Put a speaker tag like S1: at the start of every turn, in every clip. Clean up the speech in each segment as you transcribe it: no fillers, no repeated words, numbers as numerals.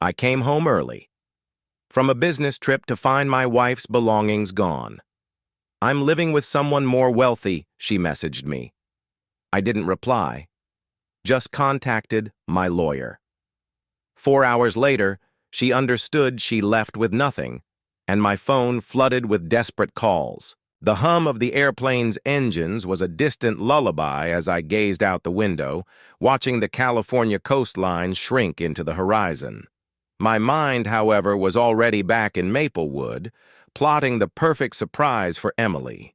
S1: I came home early. From a business trip to find my wife's belongings gone. I'm living with someone more wealthy, she messaged me. I didn't reply. Just contacted my lawyer. 4 hours later, she understood she left with nothing, and my phone flooded with desperate calls. The hum of the airplane's engines was a distant lullaby as I gazed out the window, watching the California coastline shrink into the horizon. My mind, however, was already back in Maplewood, plotting the perfect surprise for Emily.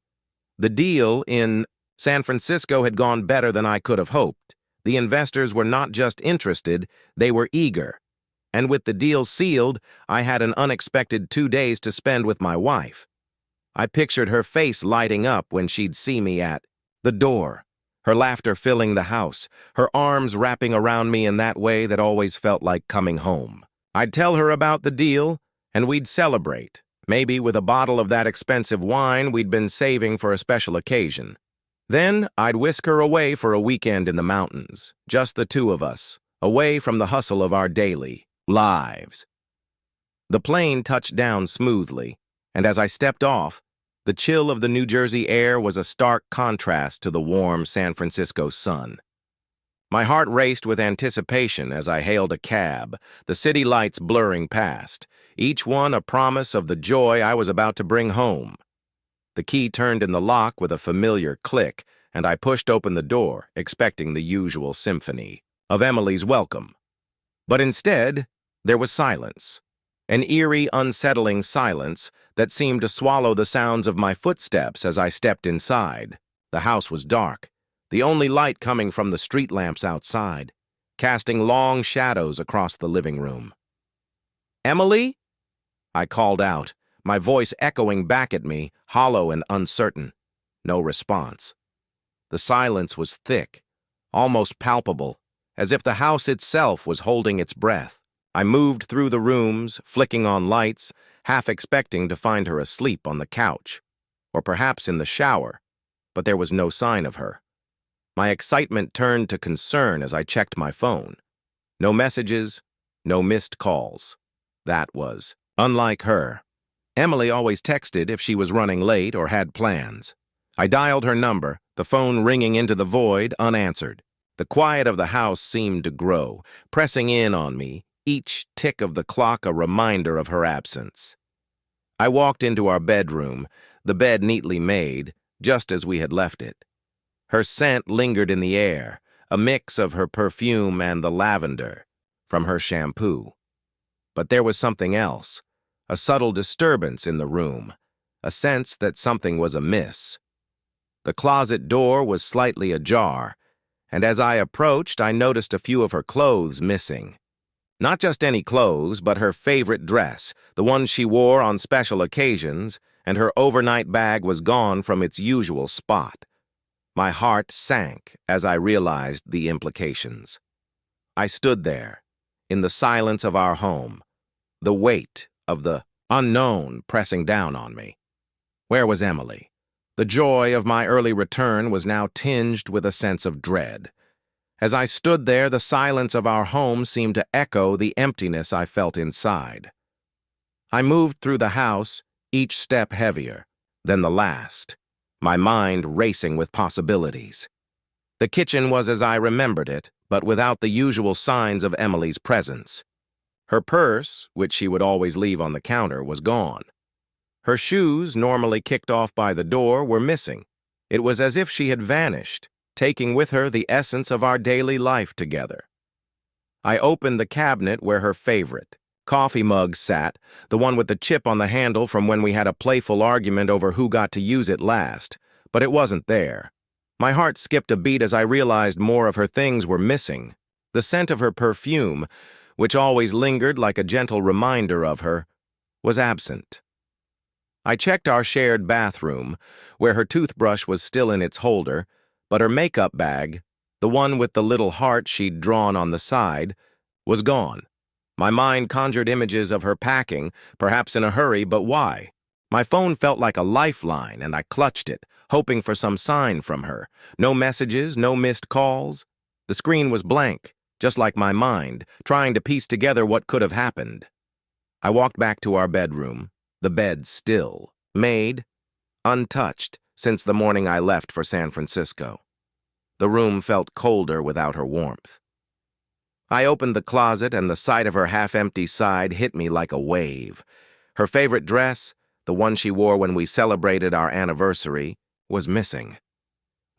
S1: The deal in San Francisco had gone better than I could have hoped. The investors were not just interested, they were eager. And with the deal sealed, I had an unexpected 2 days to spend with my wife. I pictured her face lighting up when she'd see me at the door, her laughter filling the house, her arms wrapping around me in that way that always felt like coming home. I'd tell her about the deal, and we'd celebrate, maybe with a bottle of that expensive wine we'd been saving for a special occasion. Then I'd whisk her away for a weekend in the mountains, just the two of us, away from the hustle of our daily lives. The plane touched down smoothly, and as I stepped off, the chill of the New Jersey air was a stark contrast to the warm San Francisco sun. My heart raced with anticipation as I hailed a cab, the city lights blurring past, each one a promise of the joy I was about to bring home. The key turned in the lock with a familiar click, and I pushed open the door, expecting the usual symphony of Emily's welcome. But instead, there was silence. An eerie, unsettling silence that seemed to swallow the sounds of my footsteps as I stepped inside. The house was dark, the only light coming from the street lamps outside, casting long shadows across the living room. "Emily?" I called out, my voice echoing back at me, hollow and uncertain. No response. The silence was thick, almost palpable, as if the house itself was holding its breath. I moved through the rooms, flicking on lights, half expecting to find her asleep on the couch, or perhaps in the shower, but there was no sign of her. My excitement turned to concern as I checked my phone. No messages, no missed calls. That was unlike her. Emily always texted if she was running late or had plans. I dialed her number, the phone ringing into the void, unanswered. The quiet of the house seemed to grow, pressing in on me, each tick of the clock a reminder of her absence. I walked into our bedroom, the bed neatly made, just as we had left it. Her scent lingered in the air, a mix of her perfume and the lavender from her shampoo. But there was something else, a subtle disturbance in the room, a sense that something was amiss. The closet door was slightly ajar, and as I approached, I noticed a few of her clothes missing. Not just any clothes, but her favorite dress, the one she wore on special occasions, and her overnight bag was gone from its usual spot. My heart sank as I realized the implications. I stood there, in the silence of our home, the weight of the unknown pressing down on me. Where was Emily? The joy of my early return was now tinged with a sense of dread. As I stood there, the silence of our home seemed to echo the emptiness I felt inside. I moved through the house, each step heavier than the last, my mind racing with possibilities. The kitchen was as I remembered it, but without the usual signs of Emily's presence. Her purse, which she would always leave on the counter, was gone. Her shoes, normally kicked off by the door, were missing. It was as if she had vanished, taking with her the essence of our daily life together. I opened the cabinet where her favorite coffee mug sat, the one with the chip on the handle from when we had a playful argument over who got to use it last, but it wasn't there. My heart skipped a beat as I realized more of her things were missing. The scent of her perfume, which always lingered like a gentle reminder of her, was absent. I checked our shared bathroom, where her toothbrush was still in its holder, but her makeup bag, the one with the little heart she'd drawn on the side, was gone. My mind conjured images of her packing, perhaps in a hurry, but why? My phone felt like a lifeline, and I clutched it, hoping for some sign from her. No messages, no missed calls. The screen was blank, just like my mind, trying to piece together what could have happened. I walked back to our bedroom, the bed still, made, untouched, since the morning I left for San Francisco. The room felt colder without her warmth. I opened the closet and the sight of her half-empty side hit me like a wave. Her favorite dress, the one she wore when we celebrated our anniversary, was missing.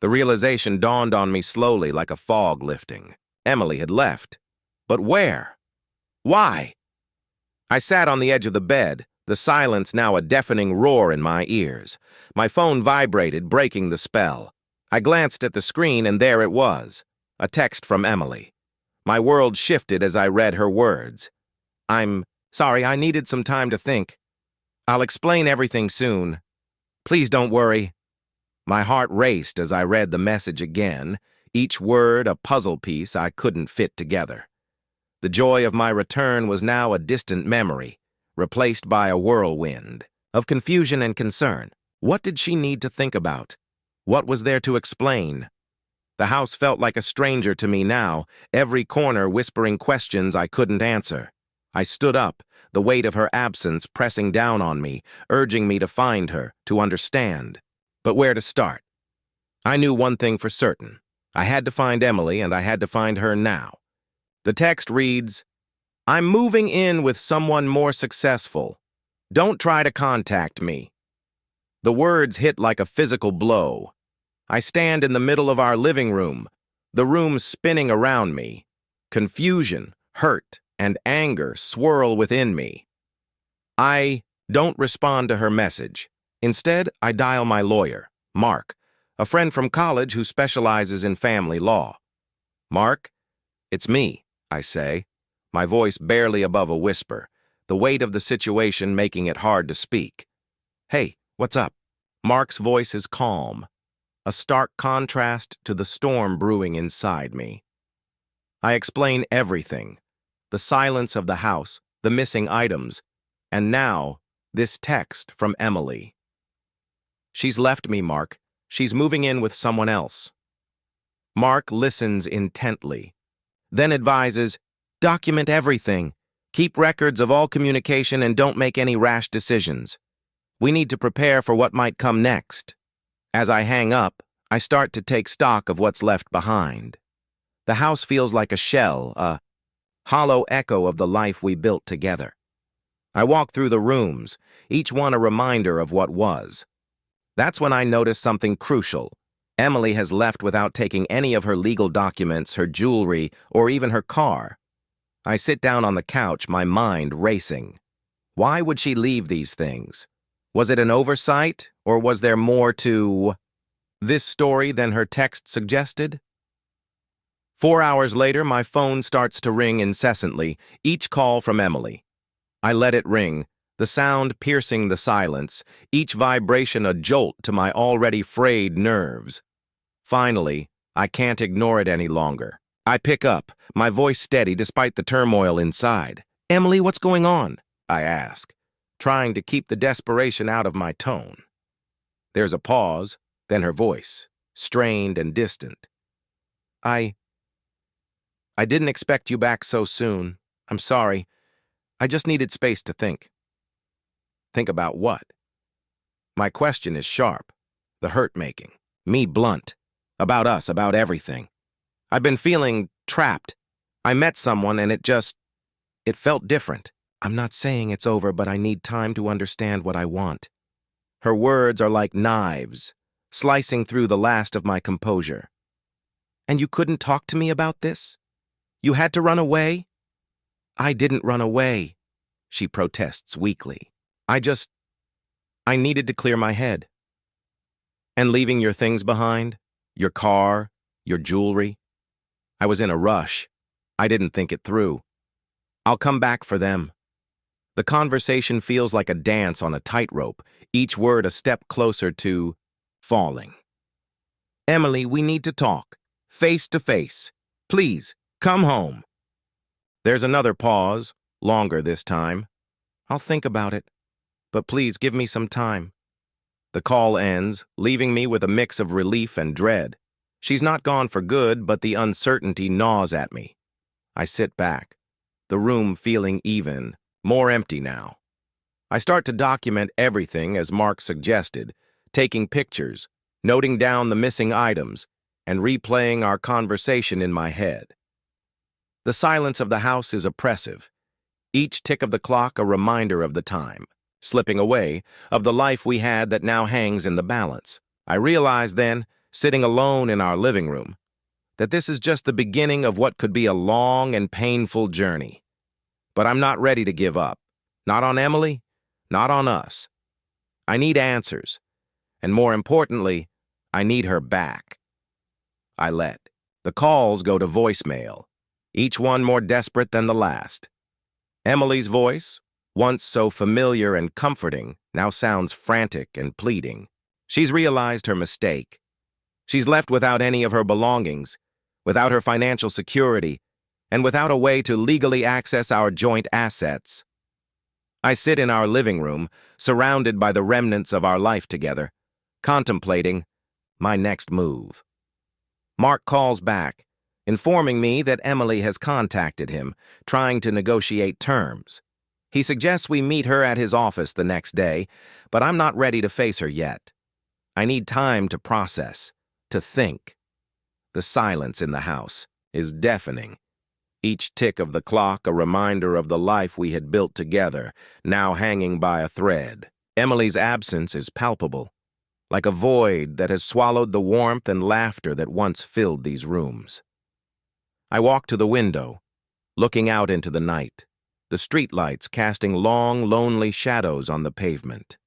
S1: The realization dawned on me slowly like a fog lifting. Emily had left. But where? Why? I sat on the edge of the bed, the silence now a deafening roar in my ears. My phone vibrated, breaking the spell. I glanced at the screen and there it was, a text from Emily. My world shifted as I read her words. "I'm sorry, I needed some time to think. I'll explain everything soon. Please don't worry." My heart raced as I read the message again, each word a puzzle piece I couldn't fit together. The joy of my return was now a distant memory, replaced by a whirlwind of confusion and concern. What did she need to think about? What was there to explain? The house felt like a stranger to me now, every corner whispering questions I couldn't answer. I stood up, the weight of her absence pressing down on me, urging me to find her, to understand. But where to start? I knew one thing for certain. I had to find Emily, and I had to find her now. The text reads, "I'm moving in with someone more successful. Don't try to contact me." The words hit like a physical blow. I stand in the middle of our living room, the room spinning around me. Confusion, hurt, and anger swirl within me. I don't respond to her message. Instead, I dial my lawyer, Mark, a friend from college who specializes in family law. "Mark, it's me," I say, my voice barely above a whisper, the weight of the situation making it hard to speak. "Hey, what's up?" Mark's voice is calm, a stark contrast to the storm brewing inside me. I explain everything, the silence of the house, the missing items, and now this text from Emily. "She's left me, Mark. She's moving in with someone else." Mark listens intently, then advises, "Document everything. Keep records of all communication and don't make any rash decisions. We need to prepare for what might come next." As I hang up, I start to take stock of what's left behind. The house feels like a shell, a hollow echo of the life we built together. I walk through the rooms, each one a reminder of what was. That's when I notice something crucial. Emily has left without taking any of her legal documents, her jewelry, or even her car. I sit down on the couch, my mind racing. Why would she leave these things? Was it an oversight, or was there more to this story than her text suggested? 4 hours later, my phone starts to ring incessantly, each call from Emily. I let it ring, the sound piercing the silence, each vibration a jolt to my already frayed nerves. Finally, I can't ignore it any longer. I pick up, my voice steady despite the turmoil inside. "Emily, what's going on?" I ask, trying to keep the desperation out of my tone. There's a pause, then her voice, strained and distant. I didn't expect you back so soon. I'm sorry. I just needed space to think." Think about what? My question is sharp, the hurt-making, me blunt, about us, about everything. I've been feeling trapped. I met someone and it felt different. "I'm not saying it's over, but I need time to understand what I want." Her words are like knives, slicing through the last of my composure. "And you couldn't talk to me about this? You had to run away?" "I didn't run away," she protests weakly. I needed to clear my head." "And leaving your things behind? Your car, your jewelry?" "I was in a rush. I didn't think it through. I'll come back for them." The conversation feels like a dance on a tightrope, each word a step closer to falling. "Emily, we need to talk. Face to face. Please, come home." There's another pause, longer this time. "I'll think about it, but please give me some time." The call ends, leaving me with a mix of relief and dread. She's not gone for good, but the uncertainty gnaws at me. I sit back, the room feeling even, more empty now. I start to document everything as Mark suggested, taking pictures, noting down the missing items, and replaying our conversation in my head. The silence of the house is oppressive, each tick of the clock a reminder of the time, slipping away, of the life we had that now hangs in the balance. I realize then, sitting alone in our living room, that this is just the beginning of what could be a long and painful journey. But I'm not ready to give up. Not on Emily, not on us. I need answers, and more importantly, I need her back. I let the calls go to voicemail, each one more desperate than the last. Emily's voice, once so familiar and comforting, now sounds frantic and pleading. She's realized her mistake. She's left without any of her belongings, without her financial security, and without a way to legally access our joint assets. I sit in our living room, surrounded by the remnants of our life together, contemplating my next move. Mark calls back, informing me that Emily has contacted him, trying to negotiate terms. He suggests we meet her at his office the next day, but I'm not ready to face her yet. I need time to process, to think. The silence in the house is deafening. Each tick of the clock a reminder of the life we had built together, now hanging by a thread. Emily's absence is palpable, like a void that has swallowed the warmth and laughter that once filled these rooms. I walk to the window, looking out into the night, the streetlights casting long, lonely shadows on the pavement.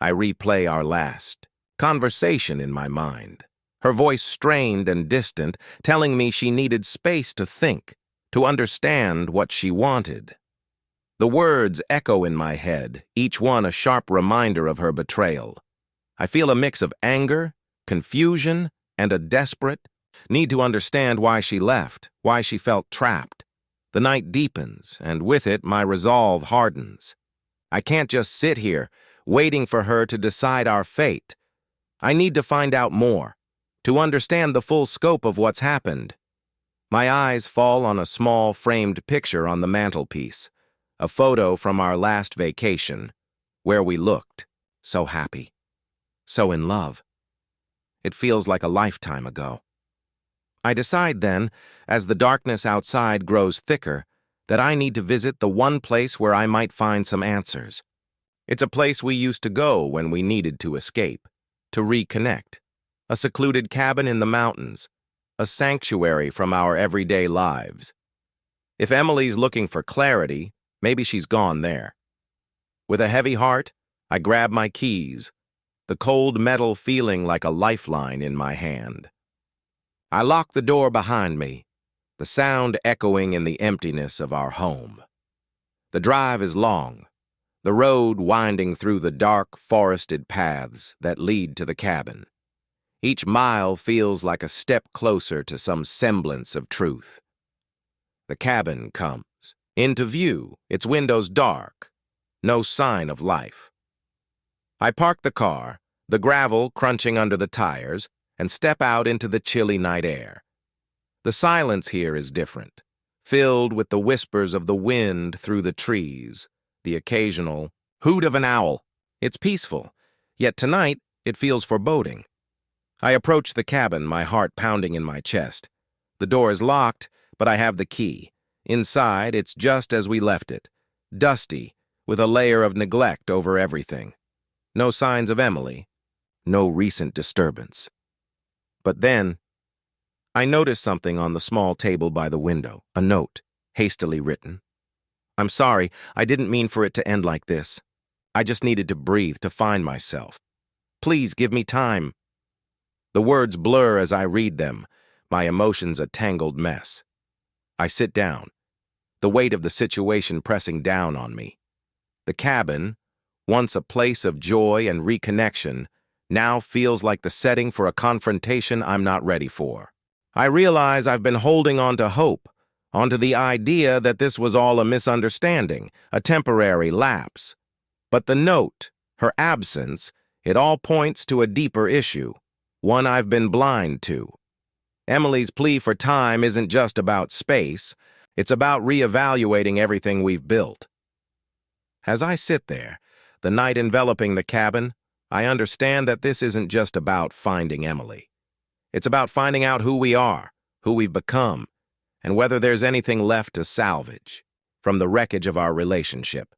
S1: I replay our last conversation in my mind, her voice strained and distant, telling me she needed space to think, to understand what she wanted. The words echo in my head, each one a sharp reminder of her betrayal. I feel a mix of anger, confusion, and a desperate need to understand why she left, why she felt trapped. The night deepens, and with it my resolve hardens. I can't just sit here, waiting for her to decide our fate. I need to find out more, to understand the full scope of what's happened. My eyes fall on a small framed picture on the mantelpiece, a photo from our last vacation, where we looked so happy, so in love. It feels like a lifetime ago. I decide then, as the darkness outside grows thicker, that I need to visit the one place where I might find some answers. It's a place we used to go when we needed to escape, to reconnect. A secluded cabin in the mountains, a sanctuary from our everyday lives. If Emily's looking for clarity, maybe she's gone there. With a heavy heart, I grab my keys, the cold metal feeling like a lifeline in my hand. I lock the door behind me, the sound echoing in the emptiness of our home. The drive is long, the road winding through the dark, forested paths that lead to the cabin. Each mile feels like a step closer to some semblance of truth. The cabin comes into view, its windows dark, no sign of life. I park the car, the gravel crunching under the tires, and step out into the chilly night air. The silence here is different, filled with the whispers of the wind through the trees, the occasional hoot of an owl. It's peaceful, yet tonight it feels foreboding. I approach the cabin, my heart pounding in my chest. The door is locked, but I have the key. Inside, it's just as we left it, dusty, with a layer of neglect over everything. No signs of Emily, no recent disturbance. But then, I notice something on the small table by the window, a note, hastily written. I'm sorry, I didn't mean for it to end like this. I just needed to breathe, to find myself. Please give me time. The words blur as I read them, my emotions a tangled mess. I sit down, the weight of the situation pressing down on me. The cabin, once a place of joy and reconnection, now feels like the setting for a confrontation I'm not ready for. I realize I've been holding on to hope, onto the idea that this was all a misunderstanding, a temporary lapse. But the note, her absence, it all points to a deeper issue, one I've been blind to. Emily's plea for time isn't just about space. It's about reevaluating everything we've built. As I sit there, the night enveloping the cabin, I understand that this isn't just about finding Emily. It's about finding out who we are, who we've become, and whether there's anything left to salvage from the wreckage of our relationship.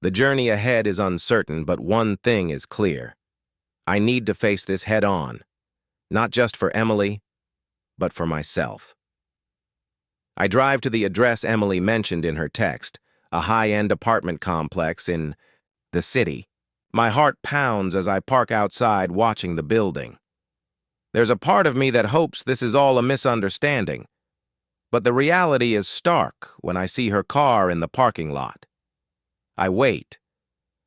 S1: The journey ahead is uncertain, but one thing is clear. I need to face this head on, not just for Emily, but for myself. I drive to the address Emily mentioned in her text, a high-end apartment complex in the city. My heart pounds as I park outside watching the building. There's a part of me that hopes this is all a misunderstanding, but the reality is stark when I see her car in the parking lot. I wait,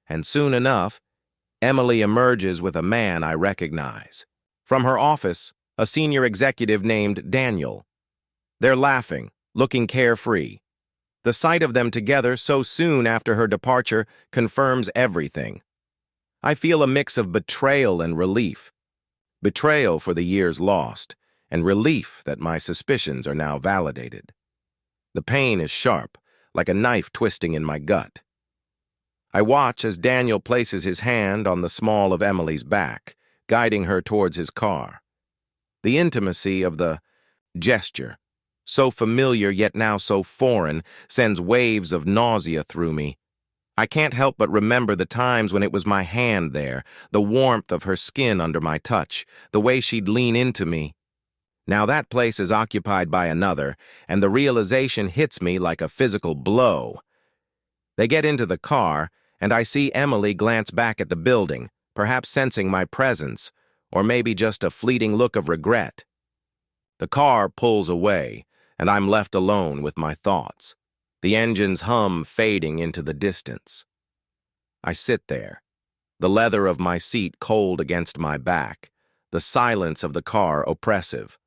S1: and soon enough, Emily emerges with a man I recognize. From her office, a senior executive named Daniel. They're laughing, looking carefree. The sight of them together so soon after her departure confirms everything. I feel a mix of betrayal and relief. Betrayal for the years lost, and relief that my suspicions are now validated. The pain is sharp, like a knife twisting in my gut. I watch as Daniel places his hand on the small of Emily's back, guiding her towards his car. The intimacy of the gesture, so familiar yet now so foreign, sends waves of nausea through me. I can't help but remember the times when it was my hand there, the warmth of her skin under my touch, the way she'd lean into me. Now that place is occupied by another, and the realization hits me like a physical blow. They get into the car, and I see Emily glance back at the building, perhaps sensing my presence, or maybe just a fleeting look of regret. The car pulls away, and I'm left alone with my thoughts, the engine's hum fading into the distance. I sit there, the leather of my seat cold against my back, the silence of the car oppressive.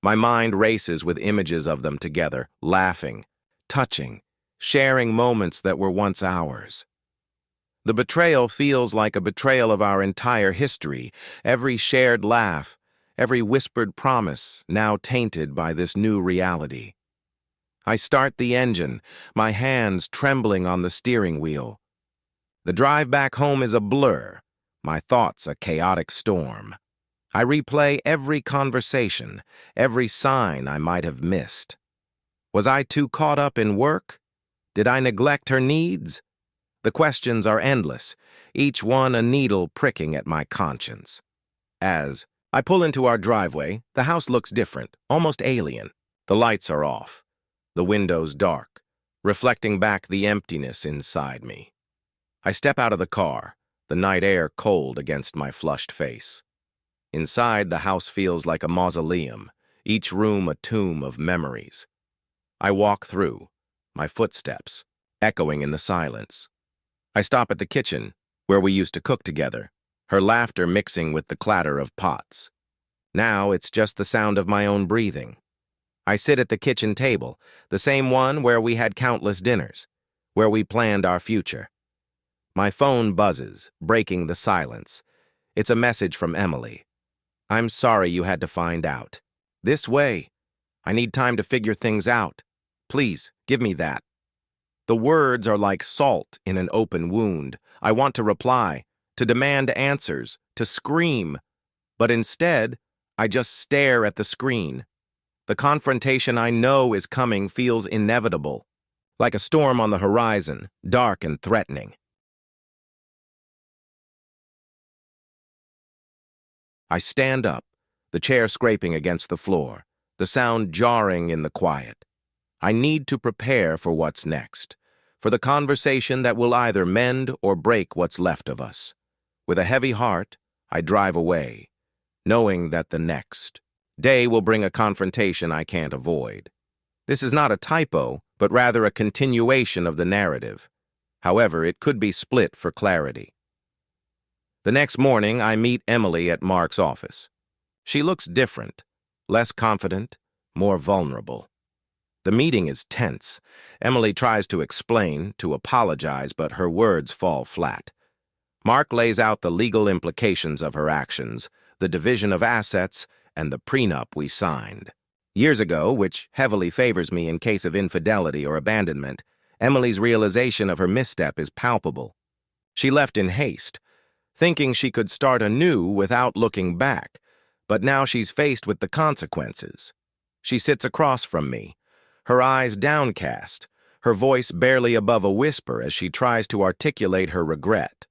S1: My mind races with images of them together, laughing, touching, sharing moments that were once ours. The betrayal feels like a betrayal of our entire history, every shared laugh, every whispered promise now tainted by this new reality. I start the engine, my hands trembling on the steering wheel. The drive back home is a blur, my thoughts a chaotic storm. I replay every conversation, every sign I might have missed. Was I too caught up in work? Did I neglect her needs? The questions are endless, each one a needle pricking at my conscience. As I pull into our driveway, the house looks different, almost alien. The lights are off, the windows dark, reflecting back the emptiness inside me. I step out of the car, the night air cold against my flushed face. Inside, the house feels like a mausoleum, each room a tomb of memories. I walk through, my footsteps echoing in the silence. I stop at the kitchen, where we used to cook together, her laughter mixing with the clatter of pots. Now it's just the sound of my own breathing. I sit at the kitchen table, the same one where we had countless dinners, where we planned our future. My phone buzzes, breaking the silence. It's a message from Emily. I'm sorry you had to find out. This way. I need time to figure things out. Please, give me that. The words are like salt in an open wound. I want to reply, to demand answers, to scream. But instead, I just stare at the screen. The confrontation I know is coming feels inevitable, like a storm on the horizon, dark and threatening. I stand up, the chair scraping against the floor, the sound jarring in the quiet. I need to prepare for what's next, for the conversation that will either mend or break what's left of us. With a heavy heart, I drive away, knowing that the next day will bring a confrontation I can't avoid. This is not a typo, but rather a continuation of the narrative. However, it could be split for clarity. The next morning, I meet Emily at Mark's office. She looks different, less confident, more vulnerable. The meeting is tense. Emily tries to explain, to apologize, but her words fall flat. Mark lays out the legal implications of her actions, the division of assets, and the prenup we signed. Years ago, which heavily favors me in case of infidelity or abandonment, Emily's realization of her misstep is palpable. She left in haste, thinking she could start anew without looking back, but now she's faced with the consequences. She sits across from me, her eyes downcast, her voice barely above a whisper as she tries to articulate her regret.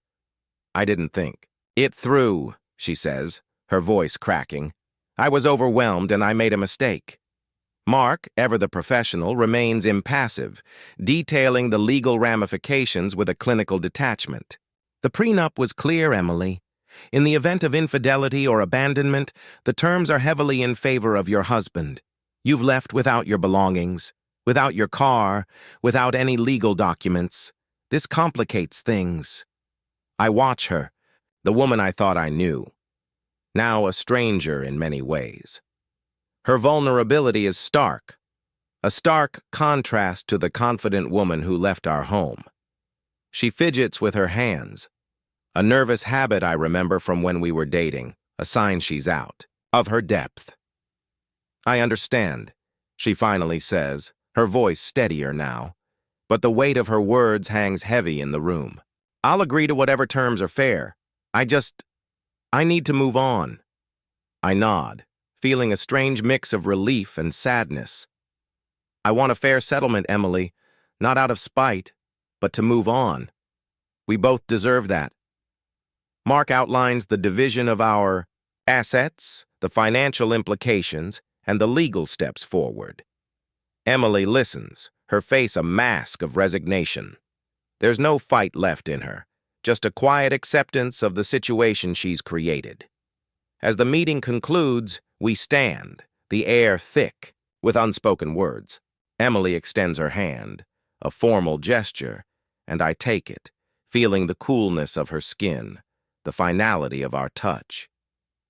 S1: I didn't think it through, she says, her voice cracking. I was overwhelmed and I made a mistake. Mark, ever the professional, remains impassive, detailing the legal ramifications with a clinical detachment. The prenup was clear, Emily. In the event of infidelity or abandonment, the terms are heavily in favor of your husband. You've left without your belongings, without your car, without any legal documents. This complicates things. I watch her, the woman I thought I knew, now a stranger in many ways. Her vulnerability is stark, a stark contrast to the confident woman who left our home. She fidgets with her hands, a nervous habit I remember from when we were dating, a sign she's out of her depth. I understand, she finally says, her voice steadier now, but the weight of her words hangs heavy in the room. I'll agree to whatever terms are fair. I need to move on. I nod, feeling a strange mix of relief and sadness. I want a fair settlement, Emily, not out of spite, but to move on. We both deserve that. Mark outlines the division of our assets, the financial implications, and the legal steps forward. Emily listens, her face a mask of resignation. There's no fight left in her, just a quiet acceptance of the situation she's created. As the meeting concludes, we stand, the air thick with unspoken words. Emily extends her hand, a formal gesture, and I take it, feeling the coolness of her skin, the finality of our touch.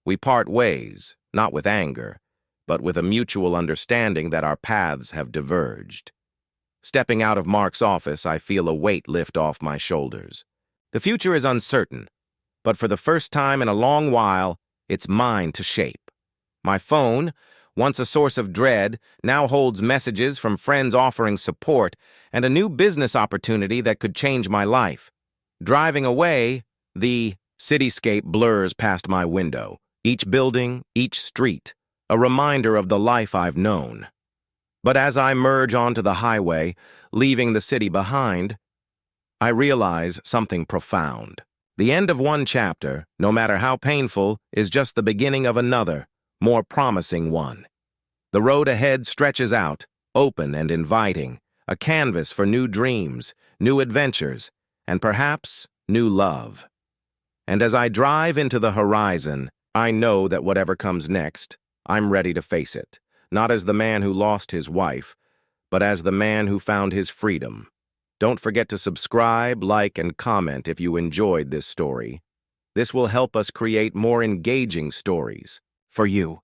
S1: We part ways, not with anger, but with a mutual understanding that our paths have diverged. Stepping out of Mark's office, I feel a weight lift off my shoulders. The future is uncertain, but for the first time in a long while, it's mine to shape. My phone, once a source of dread, now holds messages from friends offering support and a new business opportunity that could change my life. Driving away, the cityscape blurs past my window, each building, each street, a reminder of the life I've known. But as I merge onto the highway, leaving the city behind, I realize something profound. The end of one chapter, no matter how painful, is just the beginning of another, more promising one. The road ahead stretches out, open and inviting, a canvas for new dreams, new adventures, and perhaps new love. And as I drive into the horizon, I know that whatever comes next, I'm ready to face it, not as the man who lost his wife, but as the man who found his freedom. Don't forget to subscribe, like, and comment if you enjoyed this story. This will help us create more engaging stories for you.